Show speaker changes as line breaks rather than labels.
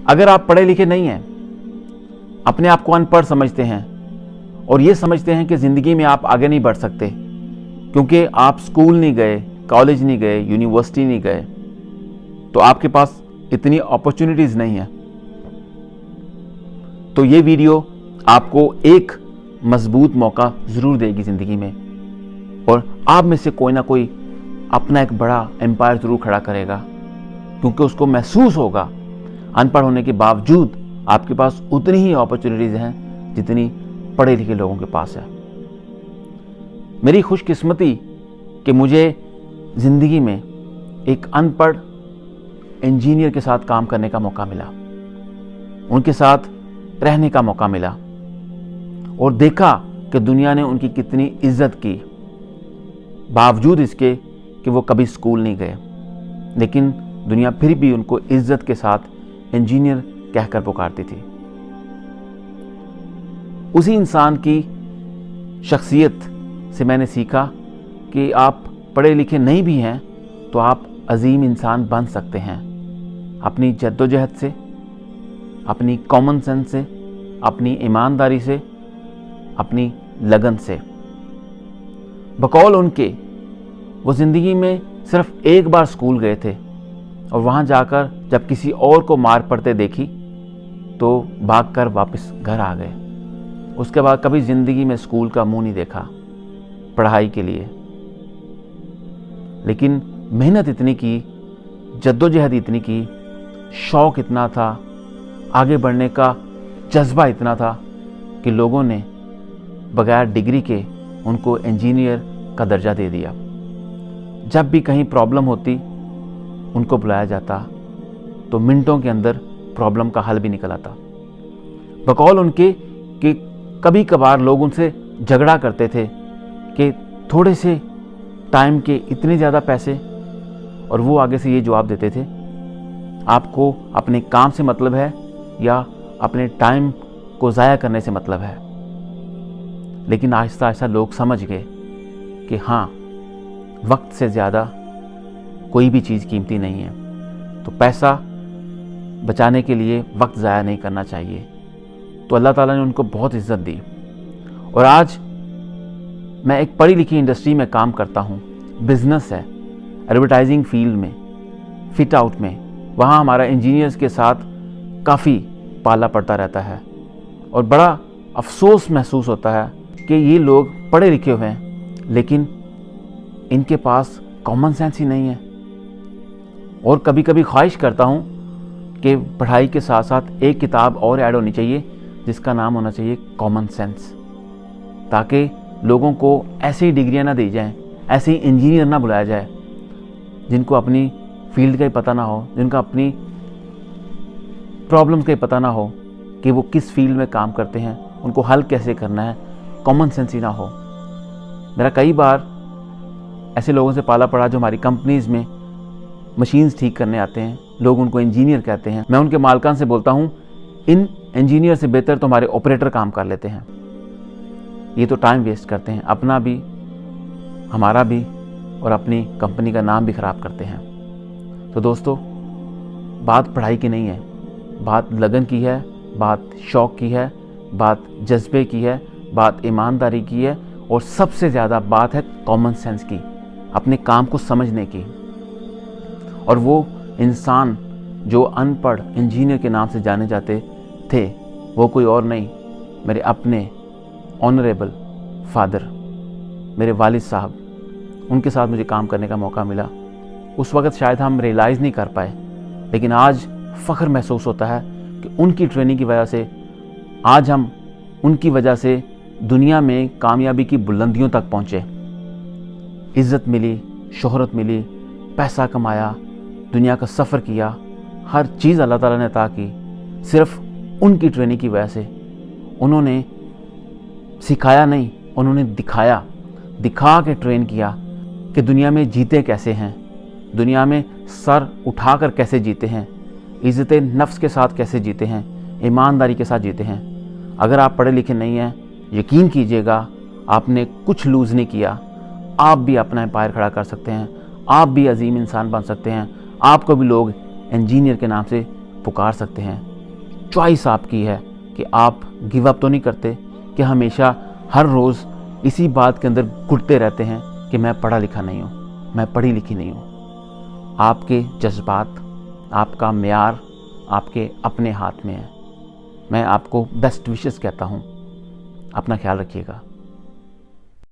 अगर आप पढ़े लिखे नहीं हैं, अपने आप को अनपढ़ समझते हैं और ये समझते हैं कि ज़िंदगी में आप आगे नहीं बढ़ सकते क्योंकि आप स्कूल नहीं गए, कॉलेज नहीं गए, यूनिवर्सिटी नहीं गए, तो आपके पास इतनी अपॉर्चुनिटीज़ नहीं है, तो ये वीडियो आपको एक मजबूत मौका ज़रूर देगी ज़िंदगी में, और आप में से कोई ना कोई अपना एक बड़ा एम्पायर ज़रूर खड़ा करेगा, क्योंकि उसको महसूस होगा अनपढ़ होने के बावजूद आपके पास उतनी ही अपॉर्चुनिटीज़ हैं जितनी पढ़े लिखे लोगों के पास है। मेरी खुशकिस्मती कि मुझे ज़िंदगी में एक अनपढ़ इंजीनियर के साथ काम करने का मौका मिला, उनके साथ रहने का मौका मिला और देखा कि दुनिया ने उनकी कितनी इज्जत की, बावजूद इसके कि वो कभी स्कूल नहीं गए, लेकिन दुनिया फिर भी उनको इज्जत के साथ इंजीनियर कहकर पुकारती थी। उसी इंसान की शख्सियत से मैंने सीखा कि आप पढ़े लिखे नहीं भी हैं तो आप अजीम इंसान बन सकते हैं, अपनी जद्दोजहद से, अपनी कॉमन सेंस से, अपनी ईमानदारी से, अपनी लगन से। बकौल उनके वो ज़िंदगी में सिर्फ एक बार स्कूल गए थे और वहाँ जाकर जब किसी और को मार पड़ते देखी तो भागकर वापस घर आ गए। उसके बाद कभी ज़िंदगी में स्कूल का मुंह नहीं देखा पढ़ाई के लिए, लेकिन मेहनत इतनी की, जद्दोजहद इतनी की, शौक़ इतना था, आगे बढ़ने का जज्बा इतना था कि लोगों ने बगैर डिग्री के उनको इंजीनियर का दर्जा दे दिया। जब भी कहीं प्रॉब्लम होती उनको बुलाया जाता तो मिनटों के अंदर प्रॉब्लम का हल भी निकल आता। बकौल उनके कि कभी कभार लोग उनसे झगड़ा करते थे कि थोड़े से टाइम के इतने ज़्यादा पैसे, और वो आगे से ये जवाब देते थे, आपको अपने काम से मतलब है या अपने टाइम को ज़ाया करने से मतलब है। लेकिन आहिस्ता आहिस्ता लोग समझ गए कि हाँ, वक्त से ज़्यादा कोई भी चीज़ कीमती नहीं है, तो पैसा बचाने के लिए वक्त ज़ाया नहीं करना चाहिए। तो अल्लाह ताला ने उनको बहुत इज़्ज़त दी और आज मैं एक पढ़ी लिखी इंडस्ट्री में काम करता हूँ। बिज़नेस है, एडवर्टाइजिंग फील्ड में, फिट आउट में। वहाँ हमारा इंजीनियर्स के साथ काफ़ी पाला पड़ता रहता है और बड़ा अफसोस महसूस होता है कि ये लोग पढ़े लिखे हुए हैं लेकिन इनके पास कॉमन सेंस ही नहीं है। और कभी कभी ख्वाहिश करता हूँ कि पढ़ाई के साथ साथ एक किताब और ऐड होनी चाहिए जिसका नाम होना चाहिए कॉमन सेंस, ताकि लोगों को ऐसी डिग्रियाँ ना दी जाएं, ऐसे इंजीनियर ना बुलाया जाए जिनको अपनी फील्ड का ही पता ना हो, जिनका अपनी प्रॉब्लम्स का ही पता ना हो कि वो किस फील्ड में काम करते हैं, उनको हल कैसे करना है, कॉमन सेंस ही ना हो। मेरा कई बार ऐसे लोगों से पाला पड़ा जो हमारी कंपनीज़ में मशीन्स ठीक करने आते हैं, लोग उनको इंजीनियर कहते हैं। मैं उनके मालकान से बोलता हूँ, इन इंजीनियर से बेहतर तो हमारे ऑपरेटर काम कर लेते हैं, ये तो टाइम वेस्ट करते हैं, अपना भी, हमारा भी और अपनी कंपनी का नाम भी ख़राब करते हैं। तो दोस्तों, बात पढ़ाई की नहीं है, बात लगन की है, बात शौक़ की है, बात जज्बे की है, बात ईमानदारी की है और सबसे ज़्यादा बात है कॉमन सेंस की, अपने काम को समझने की। और वो इंसान जो अनपढ़ इंजीनियर के नाम से जाने जाते थे वो कोई और नहीं, मेरे अपने ऑनरेबल फादर, मेरे वालिद साहब, उनके साथ मुझे काम करने का मौका मिला। उस वक़्त शायद हम रियलाइज़ नहीं कर पाए, लेकिन आज फ़ख्र महसूस होता है कि उनकी ट्रेनिंग की वजह से आज हम उनकी वजह से दुनिया में कामयाबी की बुलंदियों तक पहुँचे। इज़्ज़त मिली, शोहरत मिली, पैसा कमाया, दुनिया का सफ़र किया, हर चीज़ अल्लाह ताला ने अता की, सिर्फ़ उनकी ट्रेनिंग की वजह से। उन्होंने सिखाया नहीं, उन्होंने दिखाया, दिखा के ट्रेन किया कि दुनिया में जीते कैसे हैं, दुनिया में सर उठाकर कैसे जीते हैं, इज़्ज़त नफ्स के साथ कैसे जीते हैं, ईमानदारी के साथ जीते हैं। अगर आप पढ़े लिखे नहीं हैं, यकीन कीजिएगा आपने कुछ लूज़ नहीं किया, आप भी अपना एम्पायर खड़ा कर सकते हैं, आप भी अजीम इंसान बन सकते हैं, आपको भी लोग इंजीनियर के नाम से पुकार सकते हैं। चॉइस आपकी है कि आप गिव अप तो नहीं करते, कि हमेशा हर रोज़ इसी बात के अंदर घुटते रहते हैं कि मैं पढ़ा लिखा नहीं हूँ, मैं पढ़ी लिखी नहीं हूँ। आपके जज्बात, आपका म्यार आपके अपने हाथ में है। मैं आपको बेस्ट विशेस कहता हूँ। अपना ख्याल रखिएगा।